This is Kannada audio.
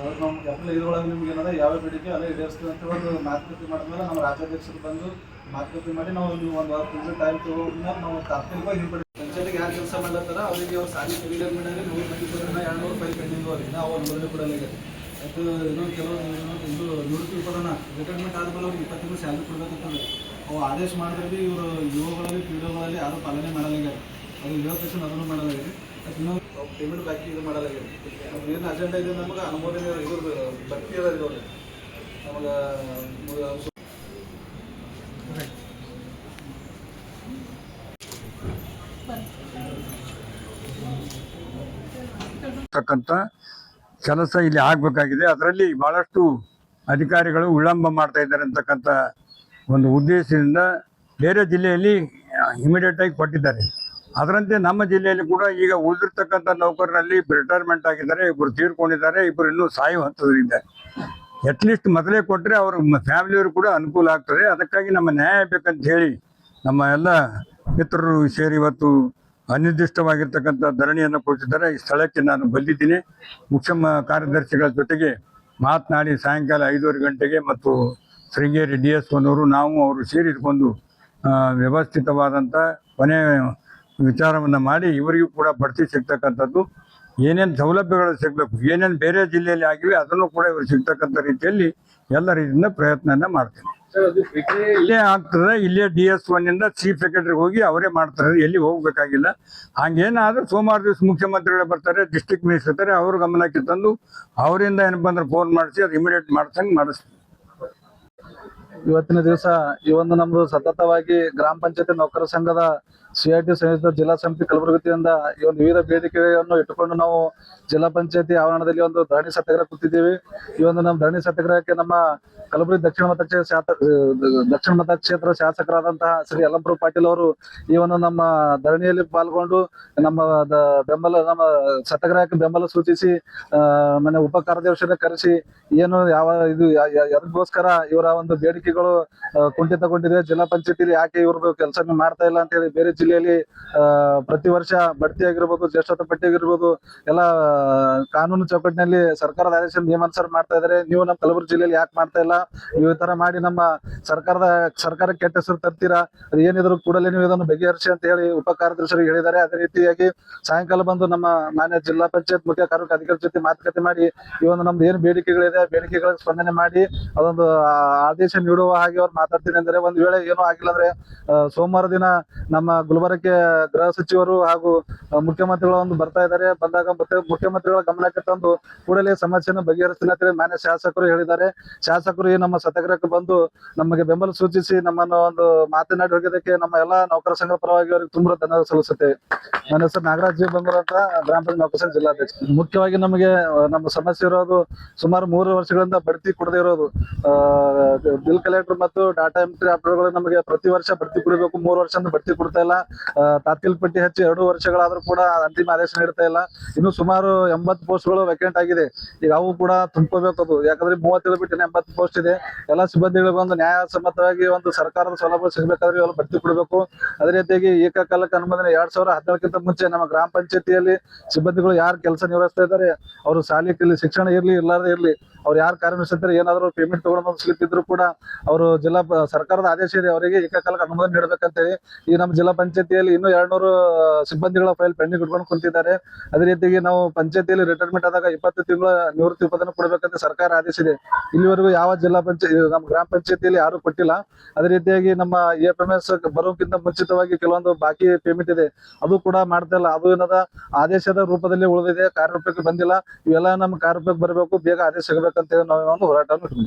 ನಮ್ಮ ಏಪ್ರಿಲ್ 5 ನಿಮ್ಗೆ ಏನದ ಯಾವ ಬೇಡಿಕೆ ಅದೇ ಈಡೇರಿಸ್ತೀವಿ ಅಂತ ಒಂದು ಮಾತುಕತೆ ಮಾಡಿದ್ಮೇಲೆ ನಮ್ಮ ರಾಜ್ಯಾಧ್ಯಕ್ಷರು ಬಂದು ಮಾತುಕತೆ ಮಾಡಿ ನಾವು ನೀವು ಒಂದು ತಿಂಗಳು ಟೈಮ್ ತೊಗೊಂಡ್ಮೇಲೆ ನಾವು ತಾತ್ಕಾಲಿಕವಾಗಿ ಹಿಂಪಡಿ ಪಂಚಾಯತಿಗೆ ಯಾರು ಕೆಲಸ ಮಾಡ್ಲತ್ತಾರ ಅವರಿಗೆ ಅವ್ರು ಸಾಲಿ ಕ್ಲಿಯರ್ ಮಾಡಿದ್ರೆ 100 ಮಂದಿ ಕೊಡೋಣ 200 ರೂಪಾಯಿ ಪೆಂಡಿಂಗ್ ಅವ್ರಿಗೆ ನಾವು ಒಂದು ಮೊದಲು ಕೊಡಲಿಲ್ಲ. ಅದು ಇನ್ನೊಂದು ಕೆಲವು ಇದು ನಿವೃತ್ತಿ ಕೊಡೋಣ ರಿಟೈರ್ಮೆಂಟ್ ಆದಮೇಲೆ ಅವ್ರಿಗೆ 20 ತಿಂಗಳು ಸ್ಯಾಲ್ರಿ ಕೊಡಬೇಕಂತಂದ್ರೆ ಅವು ಆದೇಶ ಮಾಡಿದ್ರೆ ಭೀ ಇವರು ಯುವಗಳಲ್ಲಿ ಪೀಡಿಯೋಗಳಲ್ಲಿ ಯಾರೂ ಪಾಲನೆ ಮಾಡಲಾಗ್ಯಾರ. ಅದು ರಿಲೋಕೇಶನ್ ಅದನ್ನು ಮಾಡಲಾಗಿದೆ. ಇನ್ನೊಂದು ಪೇಮೆಂಟ್ ಬಾಕಿ ಇದು ಮಾಡಲಾಗಿದೆ. ಏನು ಅಜೆಂಡಾ ಇದೆ ನಮಗೆ ಅನುಮೋದನೆ ಇವ್ರದ್ದು ಭರ್ತಿ ಅದ ಇರೋದು ನಮಗೆ ಕೆಲಸ ಇಲ್ಲಿ ಆಗಬೇಕಾಗಿದೆ. ಅದರಲ್ಲಿ ಬಹಳಷ್ಟು ಅಧಿಕಾರಿಗಳು ವಿಳಂಬ ಮಾಡ್ತಾ ಇದ್ದಾರೆ ಅಂತಕ್ಕಂಥ ಒಂದು ಉದ್ದೇಶದಿಂದ ಬೇರೆ ಜಿಲ್ಲೆಯಲ್ಲಿ ಇಮಿಡಿಯೇಟ್ ಆಗಿ ಕೊಟ್ಟಿದ್ದಾರೆ. ಅದರಂತೆ ನಮ್ಮ ಜಿಲ್ಲೆಯಲ್ಲಿ ಕೂಡ ಈಗ ಉಳಿದಿರ್ತಕ್ಕಂಥ ನೌಕರರಲ್ಲಿ ರಿಟೈರ್ಮೆಂಟ್ ಆಗಿದ್ದಾರೆ, ಇಬ್ಬರು ತೀರ್ಕೊಂಡಿದ್ದಾರೆ, ಇಬ್ಬರು ಇನ್ನೂ ಸಾಯುವ ಹಂತದಲ್ಲಿದ್ದಾರೆ. ಅಟ್ಲೀಸ್ಟ್ ಮೊದಲೇ ಕೊಟ್ಟರೆ ಅವ್ರ ಫ್ಯಾಮಿಲಿಯವರು ಕೂಡ ಅನುಕೂಲ ಆಗ್ತದೆ. ಅದಕ್ಕಾಗಿ ನಮ್ಮ ನ್ಯಾಯ ಬೇಕಂತ ಹೇಳಿ ನಮ್ಮ ಎಲ್ಲ ಮಿತ್ರರು ಸೇರಿ ಇವತ್ತು ಅನಿರ್ದಿಷ್ಟವಾಗಿರ್ತಕ್ಕಂಥ ಧರಣಿಯನ್ನು ಕೊಡ್ತಿದ್ದಾರೆ. ಈ ಸ್ಥಳಕ್ಕೆ ನಾನು ಬಂದಿದ್ದೀನಿ. ಮುಖ್ಯ ಕಾರ್ಯದರ್ಶಿಗಳ ಜೊತೆಗೆ ಮಾತನಾಡಿ ಸಾಯಂಕಾಲ 5:30 ಗಂಟೆಗೆ ಮತ್ತು ಶೃಂಗೇರಿ DSOನವರು ನಾವು ಅವರು ಸೇರಿಕೊಂಡು ವ್ಯವಸ್ಥಿತವಾದಂಥ ಕೊನೆ ವಿಚಾರವನ್ನು ಮಾಡಿ ಇವರಿಗೂ ಕೂಡ ಬಡ್ತಿ ಸಿಗ್ತಕ್ಕಂಥದ್ದು, ಏನೇನು ಸೌಲಭ್ಯಗಳು ಸಿಗಬೇಕು, ಏನೇನು ಬೇರೆ ಜಿಲ್ಲೆಯಲ್ಲಿ ಆಗಿವೆ ಅದನ್ನು ಕೂಡ ಇವರು ಸಿಗ್ತಕ್ಕಂಥ ರೀತಿಯಲ್ಲಿ ಎಲ್ಲ ರೀತಿಯಿಂದ ಪ್ರಯತ್ನ ಮಾಡ್ತೀನಿ. ಇಲ್ಲೇ ಆಗ್ತದೆ. ಇಲ್ಲೇ DS1 ಚೀಫ್ ಸೆಕ್ರೆಟರಿ ಹೋಗಿ ಅವರೇ ಮಾಡ್ತಾರೆ, ಎಲ್ಲಿ ಹೋಗ್ಬೇಕಾಗಿಲ್ಲ. ಹಂಗೇನಾದ್ರೂ ಸೋಮವಾರ ದಿವಸ ಮುಖ್ಯಮಂತ್ರಿಗಳು ಬರ್ತಾರೆ, ಡಿಸ್ಟ್ರಿಕ್ಟ್ ಮಿನಿಸ್ಟರ್ ಇರ್ತಾರೆ, ಅವ್ರ ಗಮನಕ್ಕೆ ತಂದು ಅವರಿಂದ ಏನಪ್ಪ ಅಂದ್ರೆ ಫೋನ್ ಮಾಡಿಸಿ ಅದು ಇಮಿಡಿಯೇಟ್ ಮಾಡ್ಸಂಗೆ ಮಾಡಿಸ್ತೀವಿ. ಇವತ್ತಿನ ದಿವಸ ಈ ಒಂದು ನಮ್ದು ಸತತವಾಗಿ ಗ್ರಾಮ ಪಂಚಾಯತಿ ನೌಕರ ಸಂಘದ CIT ಸಂಯುಕ್ತ ಜಿಲ್ಲಾ ಸಮಿತಿ ಕಲಬುರಗಿ ವತಿಯಿಂದ ಈ ಒಂದು ವಿವಿಧ ಬೇಡಿಕೆಗಳನ್ನು ಇಟ್ಟುಕೊಂಡು ನಾವು ಜಿಲ್ಲಾ ಪಂಚಾಯತಿ ಆವರಣದಲ್ಲಿ ಒಂದು ಧರಣಿ ಸತ್ಯಾಗ್ರಹ ಕೂತಿದ್ದೀವಿ. ಈ ಒಂದು ನಮ್ಮ ಧರಣಿ ಸತ್ಯಾಗ್ರಹಕ್ಕೆ ನಮ್ಮ ಕಲಬುರಗಿ ದಕ್ಷಿಣ ಮತಕ್ಷೇತ್ರ ಶಾಸಕರಾದಂತಹ ಶ್ರೀ ಯಲ್ಲಂಪ್ರಭು ಪಾಟೀಲ್ ಅವರು ಈ ಒಂದು ನಮ್ಮ ಧರಣಿಯಲ್ಲಿ ಪಾಲ್ಗೊಂಡು ನಮ್ಮ ನಮ್ಮ ಸತ್ಯಾಗ್ರಹಕ್ಕೆ ಬೆಂಬಲ ಸೂಚಿಸಿ ಮನೆ ಉಪ ಕಾರ್ಯದರ್ಶಿಯನ್ನು ಕರೆಸಿ ಏನು ಯಾವ ಇದು ಅದಕ್ಕೋಸ್ಕರ ಇವರ ಒಂದು ಬೇಡಿಕೆಗಳು ಕುಂಠಿತಗೊಂಡಿದೆ, ಜಿಲ್ಲಾ ಪಂಚಾಯತಿಲಿ ಯಾಕೆ ಇವ್ರದ್ದು ಕೆಲಸ ಮಾಡ್ತಾ ಇಲ್ಲ ಅಂತ ಹೇಳಿ ಬೇರೆ ಜಿಲ್ಲೆಯಲ್ಲಿ ಪ್ರತಿ ವರ್ಷ ಬಡ್ತಿ ಆಗಿರ್ಬೋದು, ಜ್ಯೇಷ್ಠತಾ ಪಟ್ಟಿ ಆಗಿರ್ಬೋದು ಎಲ್ಲ ಕಾನೂನು ಚೌಕಟ್ಟಿನಲ್ಲಿ ಸರ್ಕಾರದ ಆದೇಶ ನಿಯಮಾನುಸಾರ ಮಾಡ್ತಾ ಇದಾರೆ. ನೀವು ನಮ್ಮ ಕಲಬುರಗಿ ಜಿಲ್ಲೆಯಲ್ಲಿ ಯಾಕೆ ಮಾಡ್ತಾ ಇಲ್ಲ? ನೀವು ಈ ತರ ಮಾಡಿ ನಮ್ಮ ಸರ್ಕಾರಕ್ಕೆ ಕೆಟ್ಟ ಹೆಸರು ತರ್ತೀರಾ, ಅದು ಏನಿದ್ರು ಕೂಡಲೇ ನೀವು ಇದನ್ನು ಬಗೆಹರಿಸಿ ಅಂತ ಹೇಳಿ ಉಪ ಕಾರ್ಯದರ್ಶಿಗೆ ಹೇಳಿದ್ದಾರೆ. ಅದೇ ರೀತಿಯಾಗಿ ಸಾಯಂಕಾಲ ಬಂದು ನಮ್ಮ ಮಾನ್ಯ ಜಿಲ್ಲಾ ಪಂಚಾಯತ್ ಮುಖ್ಯ ಕಾರ್ಯಕಾರಿ ಅಧಿಕಾರಿ ಜೊತೆ ಮಾತುಕತೆ ಮಾಡಿ ಈ ಒಂದು ನಮ್ದು ಏನು ಬೇಡಿಕೆಗಳಿದೆ ಬೇಡಿಕೆಗಳಿಗೆ ಸ್ಪಂದನೆ ಮಾಡಿ ಅದೊಂದು ಆದೇಶ ನೀಡುವ ಹಾಗೆ ಅವ್ರು ಮಾತಾಡ್ತೀನಿ ಅಂದರೆ, ಒಂದ್ ವೇಳೆ ಏನೂ ಆಗಿಲ್ಲ ಅಂದ್ರೆ ಸೋಮವಾರ ದಿನ ನಮ್ಮ ಗುಲ್ಬರ್ಗಕ್ಕೆ ಗೃಹ ಸಚಿವರು ಹಾಗೂ ಮುಖ್ಯಮಂತ್ರಿಗಳು ಒಂದು ಬರ್ತಾ ಇದ್ದಾರೆ. ಬಂದಾಗ ಮುಖ್ಯಮಂತ್ರಿಗಳ ಗಮನಕ್ಕೆ ತಂದು ಕೂಡಲೇ ಸಮಸ್ಯೆಯನ್ನು ಬಗೆಹರಿಸ್ತೀನಿ ಅಂತ ಮಾನ್ಯ ಶಾಸಕರು ಹೇಳಿದ್ದಾರೆ. ಶಾಸಕರು ಈ ನಮ್ಮ ಸತ್ಯಾಗ್ರಹಕ್ಕೆ ಬಂದು ನಮಗೆ ಬೆಂಬಲ ಸೂಚಿಸಿ ನಮ್ಮನ್ನು ಒಂದು ಮಾತನಾಡಿ ಹೋಗಿದ್ದಕ್ಕೆ ನಮ್ಮ ಎಲ್ಲಾ ನೌಕರ ಸಂಘ ಪರವಾಗಿ ಅವರಿಗೆ ತುಂಬಾ ಧನ್ಯವಾದ ಸಲ್ಲಿಸುತ್ತೇವೆ. ನನ್ನ ಹೆಸರು ನಾಗರಾಜ್ ಜಿ ಬಂಗೂರ್ ಅಂತ, ಗ್ರಾಮ ಪಂಚಾಯತ್ ನೌಕರ ಸಂಘ ಜಿಲ್ಲಾಧ್ಯಕ್ಷ. ಮುಖ್ಯವಾಗಿ ನಮಗೆ ನಮ್ಮ ಸಮಸ್ಯೆ ಇರೋದು ಸುಮಾರು 3 ವರ್ಷಗಳಿಂದ ಬಡ್ತಿ ಕೊಡದೇ ಇರೋದು. ಬಿಲ್ ಕಲೆಕ್ಟರ್ ಮತ್ತು ಡಾಟಾ ಎಂಟ್ರಿ ಆಪರೇಟರ್ಗಳು ನಮಗೆ ಪ್ರತಿ ವರ್ಷ ಬಡ್ತಿ ಕೊಡಬೇಕು, 3 ವರ್ಷದಿಂದ ಬಡ್ತಿ ಕೊಡ್ತಾ ಇಲ್ಲ. ತಾತ್ಕಾಲಿಕ ಪಟ್ಟಿ ಹಚ್ಚಿ 2 ವರ್ಷಗಳಾದ್ರೂ ಕೂಡ ಅಂತಿಮ ಆದೇಶ ನೀಡ್ತಾ ಇಲ್ಲ. ಇನ್ನು ಸುಮಾರು 80 ಪೋಸ್ಟ್ಗಳು ವೇಕೆಂಟ್ ಆಗಿದೆ. ಈಗ ಅವು ಕೂಡ ತುಂಬ್ಕೋಬೇಕು. ಅದು ಯಾಕಂದ್ರೆ 37 ಬಿಟ್ಟು 80 ಪೋಸ್ಟ್ ಇದೆ. ಎಲ್ಲಾ ಸಿಬ್ಬಂದಿಗಳಿಗೆ ಒಂದು ನ್ಯಾಯಸಮ್ಮತವಾಗಿ ಒಂದು ಸರ್ಕಾರದ ಸೌಲಭ್ಯ ಸಿಗಬೇಕಾದ್ರೆ ಇವೆಲ್ಲ ಬಡ್ತಿ ಕೊಡಬೇಕು. ಅದೇ ರೀತಿಯಾಗಿ ಏಕಕಾಲಕ್ಕೆ ಅನುಮೋದನೆ 2017ಕ್ಕಿಂತ ಮುಂಚೆ ನಮ್ಮ ಗ್ರಾಮ ಪಂಚಾಯತಿಯಲ್ಲಿ ಸಿಬ್ಬಂದಿಗಳು ಯಾರು ಕೆಲಸ ನಿರ್ವಹಿಸ್ತಾ ಇದ್ದಾರೆ, ಅವರು ಶಾಲೆಯಲ್ಲಿ ಶಿಕ್ಷಣ ಇರ್ಲಿ ಇರ್ಲಾರ್ದೇ ಇರ್ಲಿ, ಅವ್ರು ಯಾರು ಕಾರ್ಯನಿರ್ವಹಿಸ್ತಾರೆ ಏನಾದ್ರು ಪೇಮೆಂಟ್ ತಗೊಂಡು ಸ್ಲಿಪ್ ಇದ್ರು ಕೂಡ ಅವರು ಸರ್ಕಾರದ ಆದೇಶ ಇದೆ, ಅವರಿಗೆ ಏಕಕಾಲಕ್ಕೆ ಅನುಮೋದನೆ ನೀಡಬೇಕಂತೇಳಿ ಈ ನಮ್ಮ ಜಿಲ್ಲಾ ಪಂಚಾಯತಿಯಲ್ಲಿ ಇನ್ನೂ 200 ಸಿಬ್ಬಂದಿಗಳ ಫೈಲ್ ಪೆಂಡಿಂಗ್ ಇಟ್ಕೊಂಡು ಕುಂತಿದ್ದಾರೆ. ಅದೇ ರೀತಿಯಾಗಿ ನಾವು ಪಂಚಾಯತಿಯಲ್ಲಿ ರಿಟೈರ್ಮೆಂಟ್ ಆದಾಗ 20 ತಿಂಗಳ ನಿವೃತ್ತಿ ಉಪದಾನ ಕೊಡಬೇಕಂತ ಸರ್ಕಾರ ಆದೇಶ ಇದೆ. ಇಲ್ಲಿವರೆಗೂ ಯಾವ ಜಿಲ್ಲಾ ಪಂಚಾಯತ್ ನಮ್ಮ ಗ್ರಾಮ ಪಂಚಾಯತಿಯಲ್ಲಿ ಯಾರು ಕೊಟ್ಟಿಲ್ಲ. ಅದೇ ರೀತಿಯಾಗಿ ನಮ್ಮ AFMS ಬರೋಕ್ಕಿಂತ ಮುಂಚಿತವಾಗಿ ಕೆಲವೊಂದು ಬಾಕಿ ಪೇಮೆಂಟ್ ಇದೆ, ಅದು ಕೂಡ ಮಾಡ್ತಾ ಇಲ್ಲ. ಅದು ಏನದ ಆದೇಶದ ರೂಪದಲ್ಲಿ ಉಳಿದಿದೆ, ಕಾರ್ಯರೂಪಕ್ಕೆ ಬಂದಿಲ್ಲ. ಇವೆಲ್ಲ ನಮ್ಮ ಕಾರ್ಯರೂಪಕ್ಕೆ ಬರಬೇಕು, ಬೇಗ ಆದೇಶ ಸಿಗಬೇಕಂತ ನಾವು ಒಂದು ಹೋರಾಟವನ್ನು